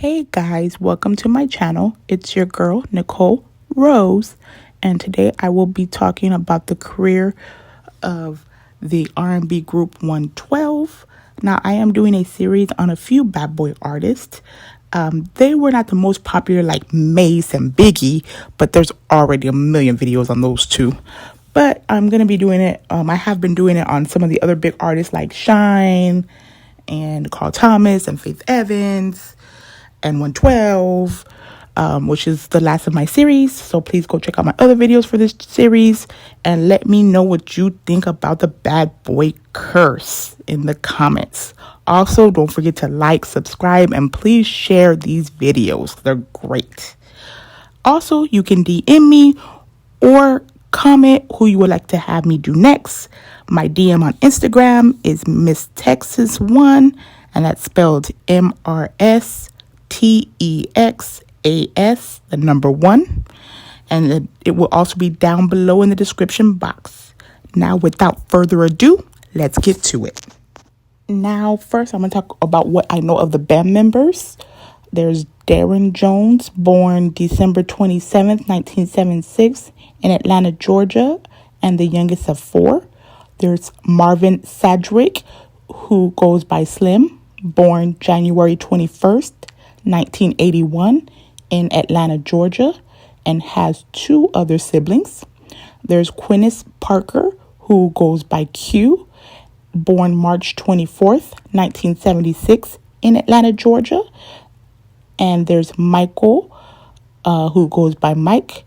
Hey guys, welcome to my channel. It's your girl, Nicole Rose, and today I will be talking about the career of the R&B group 112. Now, I am doing a series on a few bad boy artists. They were not the most popular like Mace and Biggie, but there's already a million videos on those two. But I'm going to be doing it. I have been doing it on some of the other big artists like Shine and Carl Thomas and Faith Evans and 112, which is the last of my series. So please go check out my other videos for this series and let me know what you think about the bad boy curse in the comments. Also, don't forget to like, subscribe, and please share these videos. They're great. Also, you can DM me or comment who you would like to have me do next. My DM on Instagram is Miss Texas1, and that's spelled MRSTEXAS, the number 1. And it will also be down below in the description box. Now, without further ado, let's get to it. Now, first, I'm going to talk about what I know of the band members. There's Darren Jones, born December 27th, 1976, in Atlanta, Georgia, and the youngest of 4. There's Marvin Sadrick, who goes by Slim, born January 21st, 1981, in Atlanta, Georgia, and has 2 other siblings. There's Quinnis Parker, who goes by Q, born March 24th, 1976, in Atlanta, Georgia. And there's Michael, who goes by Mike,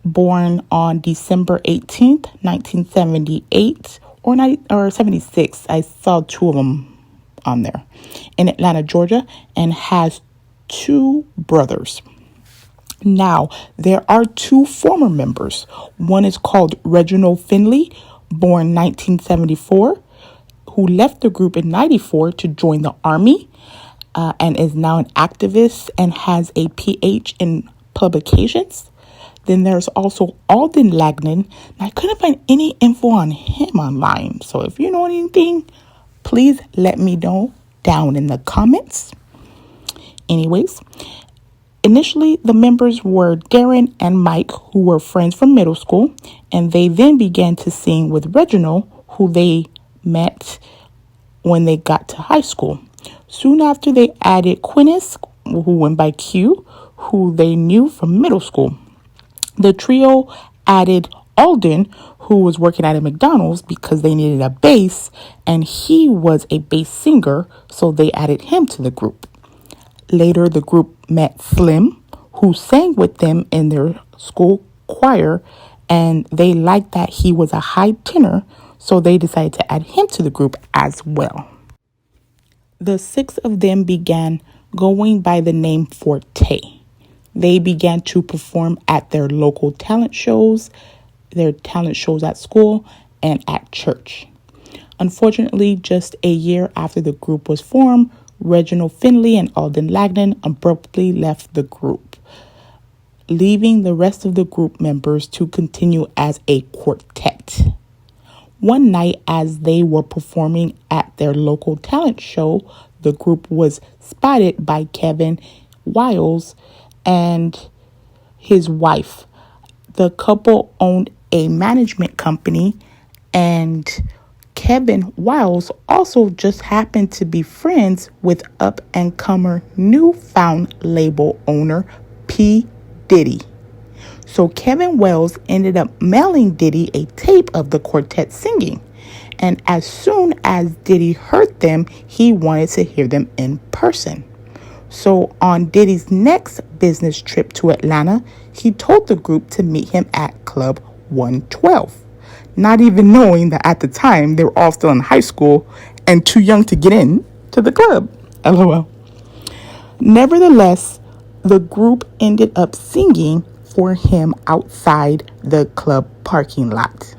born on December 18th, 1978, or 76. I saw 2 of them on there, in Atlanta, Georgia, and has 2 brothers. Now, there are 2 former members. One is called Reginald Finley, born 1974, who left the group in 94 to join the Army, and is now an activist and has a PH in publications. Then there's also Alden Lagnan. And I couldn't find any info on him online. So if you know anything, please let me know down in the comments. Anyways, initially the members were Darren and Mike, who were friends from middle school. And they then began to sing with Reginald, who they met when they got to high school. Soon after, they added Quinnis, who went by Q, who they knew from middle school. The trio added Alden, who was working at a McDonald's because they needed a bass, and he was a bass singer, so they added him to the group. Later, the group met Slim, who sang with them in their school choir, and they liked that he was a high tenor, so they decided to add him to the group as well. The 6 of them began going by the name Forte. They began to perform at their local talent shows, their talent shows at school, and at church. Unfortunately, just a year after the group was formed, Reginald Finley and Alden Lagnan abruptly left the group, leaving the rest of the group members to continue as a quartet. One night, as they were performing at their local talent show, the group was spotted by Kevin Wiles and his wife. The couple owned a management company, and Kevin Wiles also just happened to be friends with up-and-comer newfound label owner P. Diddy. So Kevin Wells ended up mailing Diddy a tape of the quartet singing. And as soon as Diddy heard them, he wanted to hear them in person. So on Diddy's next business trip to Atlanta, he told the group to meet him at Club 112. Not even knowing that at the time they were all still in high school and too young to get in to the club. LOL. Nevertheless, the group ended up singing for him outside the club parking lot.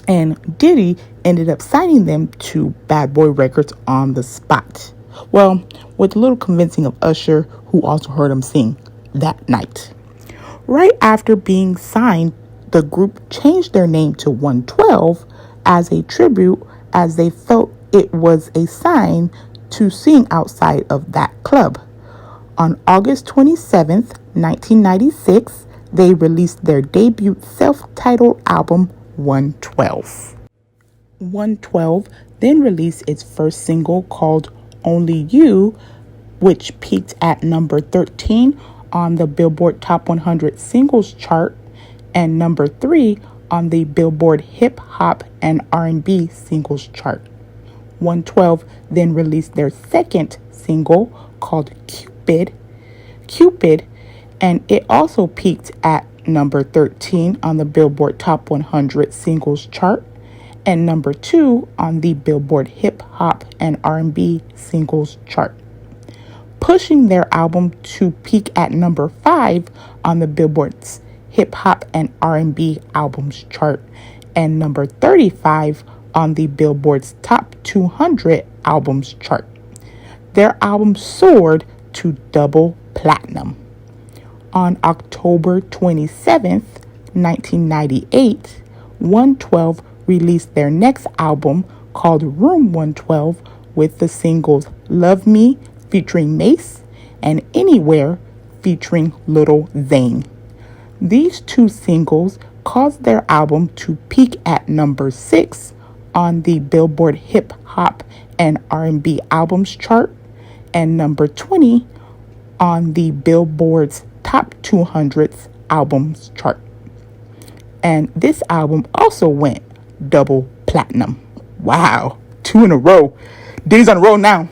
And Diddy ended up signing them to Bad Boy Records on the spot. Well, with a little convincing of Usher, who also heard him sing that night. Right after being signed, the group changed their name to 112 as a tribute, as they felt it was a sign to sing outside of that club. On August 27th, 1996, they released their debut self-titled album, 112. 112 then released its first single called Only You, which peaked at number 13 on the Billboard Top 100 Singles chart and number 3 on the Billboard Hip Hop and R&B Singles chart. 112 then released their second single called Cupid, and it also peaked at number 13 on the Billboard Top 100 Singles chart and number 2 on the Billboard Hip Hop and R&B Singles chart, pushing their album to peak at number 5 on the Billboard's Hip Hop and R&B Albums chart and number 35 on the Billboard's Top 200 Albums chart. Their album soared to double platinum. On October 27th, 1998, 112 released their next album called Room 112 with the singles Love Me featuring Mace and Anywhere featuring Lil Zane. These two singles caused their album to peak at number 6 on the Billboard Hip Hop and R&B Albums chart and number 20 on the Billboard's Top 200 Albums chart. And this album also went double platinum. Wow, 2 in a row. Days on a roll now.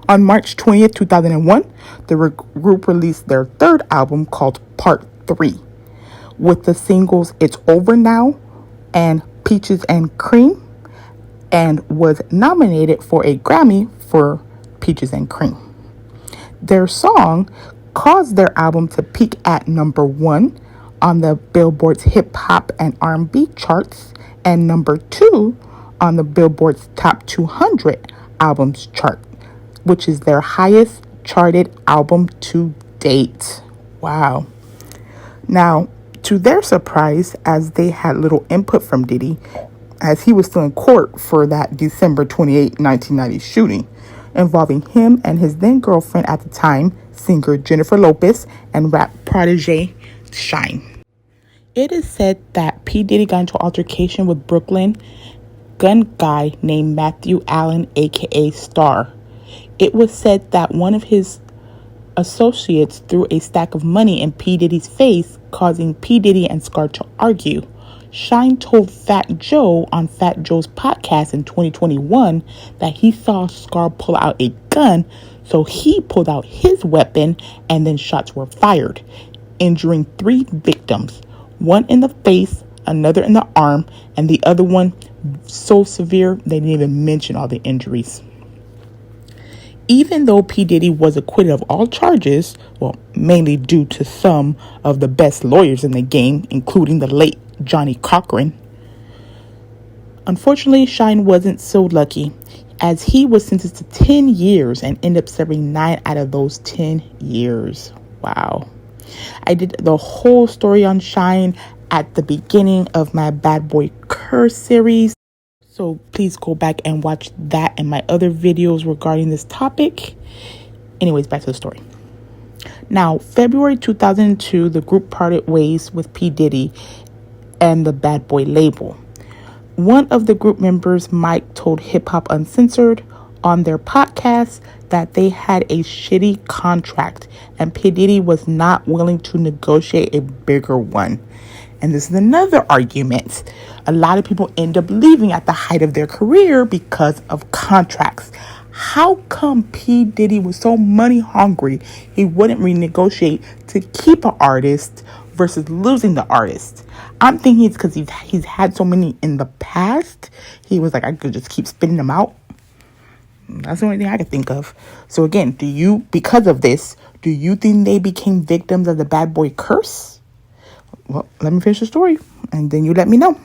On March 20th, 2001, the group released their third album called Part 3 with the singles It's Over Now and Peaches and Cream, and was nominated for a Grammy for Peaches and Cream. Their song caused their album to peak at number 1 on the Billboard's Hip Hop and R&B charts and number 2 on the Billboard's Top 200 Albums chart, which is their highest charted album to date. Wow. Now, to their surprise, as they had little input from Diddy, as he was still in court for that December 28, 1990 shooting involving him and his then girlfriend at the time, singer Jennifer Lopez, and rap protege Shyne. It is said that P. Diddy got into an altercation with Brooklyn gun guy named Matthew Allen, aka Star. It was said that one of his associates threw a stack of money in P. Diddy's face, causing P. Diddy and Scar to argue. Shyne told Fat Joe on Fat Joe's podcast in 2021 that he saw Scar pull out a gun, so he pulled out his weapon and then shots were fired, injuring 3 victims, one in the face, another in the arm, and the other one so severe they didn't even mention all the injuries. Even though P. Diddy was acquitted of all charges, well, mainly due to some of the best lawyers in the game, including the late Johnny Cochran, unfortunately, Shyne wasn't so lucky, as he was sentenced to 10 years and ended up serving 9 out of those 10 years. Wow. I did the whole story on Shyne at the beginning of my Bad Boy Curse series, so please go back and watch that and my other videos regarding this topic. Anyways, back to the story. Now, February 2002, the group parted ways with P. Diddy and the Bad Boy label. One of the group members, Mike, told Hip Hop Uncensored on their podcast that they had a shitty contract and P. Diddy was not willing to negotiate a bigger one. And this is another argument. A lot of people end up leaving at the height of their career because of contracts. How come P. Diddy was so money hungry he wouldn't renegotiate to keep an artist versus losing the artist? I'm thinking it's because he's had so many in the past. He was like, I could just keep spinning them out. That's the only thing I could think of. So again, because of this, do you think they became victims of the Bad Boy curse? Well, let me finish the story and then you let me know.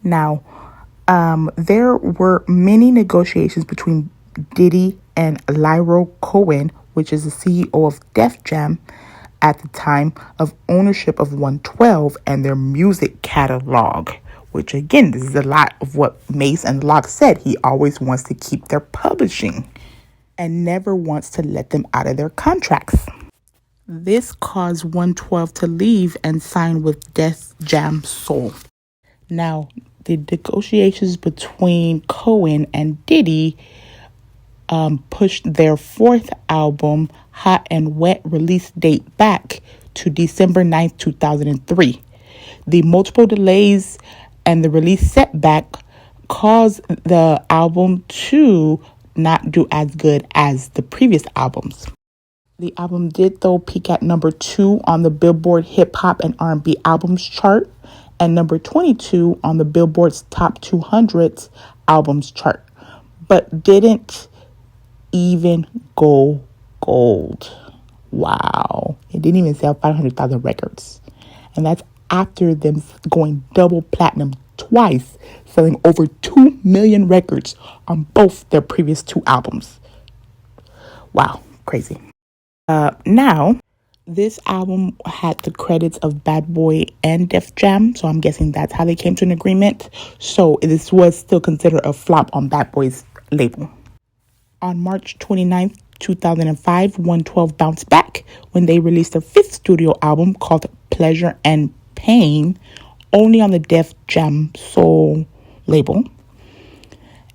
Now, there were many negotiations between Diddy and Lyro Cohen, which is the CEO of Def Jam at the time, of ownership of 112 and their music catalog, which again, this is a lot of what Mace and Locke said. He always wants to keep their publishing. and never wants to let them out of their contracts. This caused 112 to leave and sign with Def Jam Soul. Now, the negotiations between Cohen and Diddy pushed their fourth album, Hot and Wet, release date back to December 9th, 2003. The multiple delays and the release setback caused the album to not do as good as the previous albums. The album did, though, peak at number 2 on the Billboard Hip Hop and R&B Albums chart and number 22 on the Billboard's Top 200 Albums chart, but didn't even go gold. Wow. It didn't even sell 500,000 records. And that's after them going double platinum twice, selling over 2 million records on both their previous 2 albums. Wow, crazy. Now, this album had the credits of Bad Boy and Def Jam, so I'm guessing that's how they came to an agreement. So this was still considered a flop on Bad Boy's label. On March 29th, 2005, 112 bounced back when they released their 5th studio album called Pleasure and Pain, only on the Def Jam Soul label,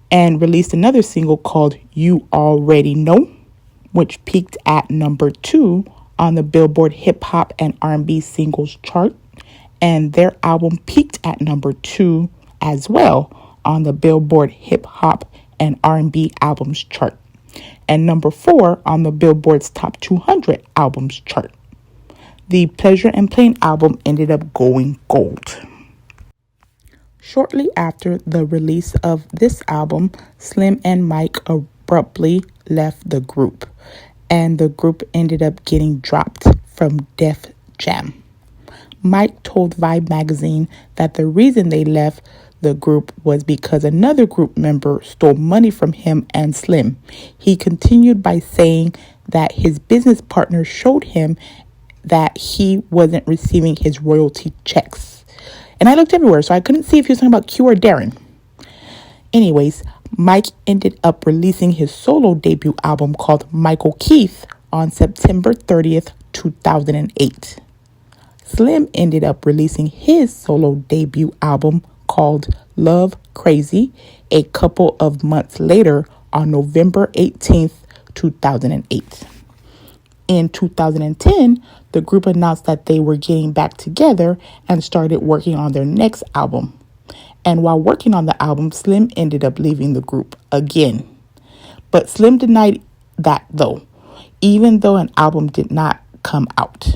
and released another single called You Already Know, which peaked at number 2 on the Billboard Hip Hop and R&B Singles chart, and their album peaked at number 2 as well on the Billboard Hip Hop and R&B Albums chart, and number 4 on the Billboard's Top 200 Albums chart. The Pleasure and Pain album ended up going gold. Shortly after the release of this album, Slim and Mike abruptly left the group, and the group ended up getting dropped from Def Jam. Mike told Vibe magazine that the reason they left the group was because another group member stole money from him and Slim. He continued by saying that his business partner showed him that he wasn't receiving his royalty checks. And I looked everywhere, so I couldn't see if he was talking about Q or Darren. Anyways, Mike ended up releasing his solo debut album called Michael Keith on September 30th, 2008. Slim ended up releasing his solo debut album called Love Crazy a couple of months later on November 18th, 2008. In 2010, the group announced that they were getting back together and started working on their next album. And while working on the album, Slim ended up leaving the group again. But Slim denied that, though, even though an album did not come out.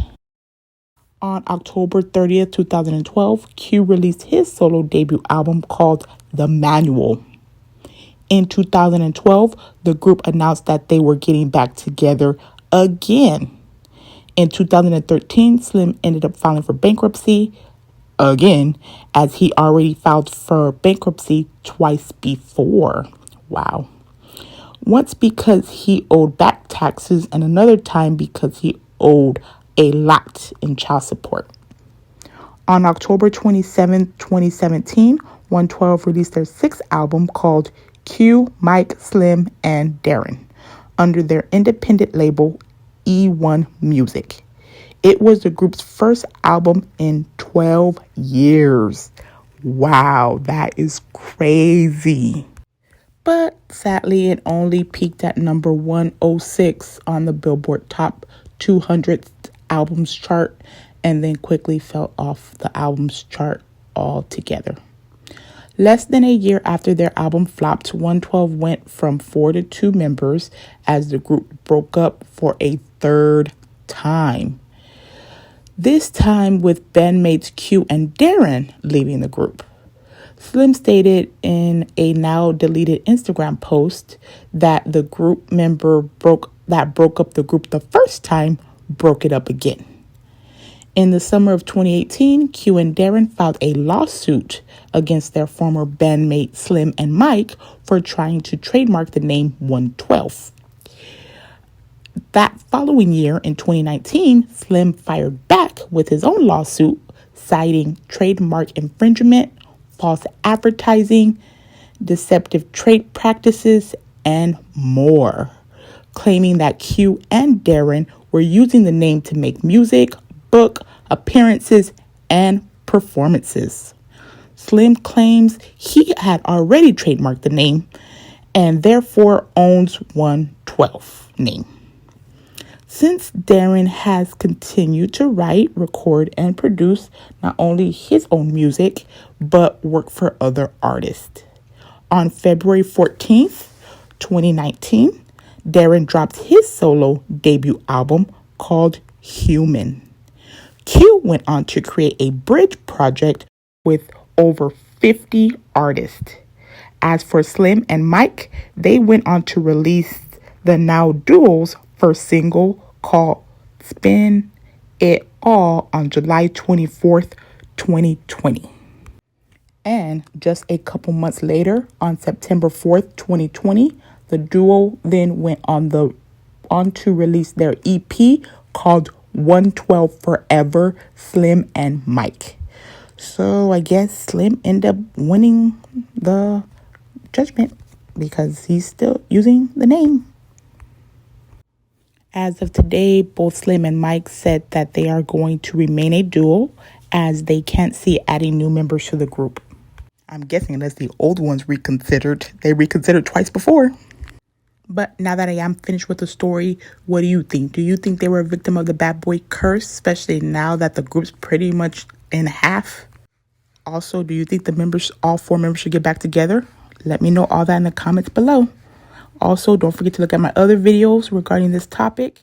On October 30th, 2012, Q released his solo debut album called The Manual. In 2012, the group announced that they were getting back together again. In 2013, Slim ended up filing for bankruptcy again, as he already filed for bankruptcy twice before. Wow. Once because he owed back taxes, and another time because he owed a lot in child support. On October 27, 2017, 112 released their 6th album called Q, Mike, Slim, and Darren under their independent label E1 Music. It was the group's first album in 12 years. Wow, that is crazy. But sadly, it only peaked at number 106 on the Billboard Top 200 Albums chart and then quickly fell off the albums chart altogether. Less than a year after their album flopped, 112 went from 4 to 2 members as the group broke up for a 3rd time. This time with bandmates Q and Darren leaving the group. Slim stated in a now deleted Instagram post that the group member broke up the group the first time broke it up again. In the summer of 2018, Q and Darren filed a lawsuit against their former bandmate Slim and Mike for trying to trademark the name 112. That following year, in 2019, Slim fired back with his own lawsuit, citing trademark infringement, false advertising, deceptive trade practices, and more. claiming that Q and Darren were using the name to make music, book appearances, and performances. Slim claims he had already trademarked the name and therefore owns 112 name. Since Darren has continued to write, record, and produce not only his own music, but work for other artists. On February 14th, 2019, Darren dropped his solo debut album called Human. Q went on to create a bridge project with over 50 artists. As for Slim and Mike, they went on to release the now duo's first single called Spin It All on July 24th, 2020. And just a couple months later, on September 4th, 2020, the duo then went on to release their EP called 112 Forever, Slim and Mike. So I guess Slim ended up winning the judgment because he's still using the name. As of today, both Slim and Mike said that they are going to remain a duo as they can't see adding new members to the group. I'm guessing unless the old ones reconsidered. They reconsidered twice before. But now that I am finished with the story, what do you think? Do you think they were a victim of the bad boy curse, especially now that the group's pretty much in half? Also, do you think all four members should get back together? Let me know all that in the comments below. Also, don't forget to look at my other videos regarding this topic.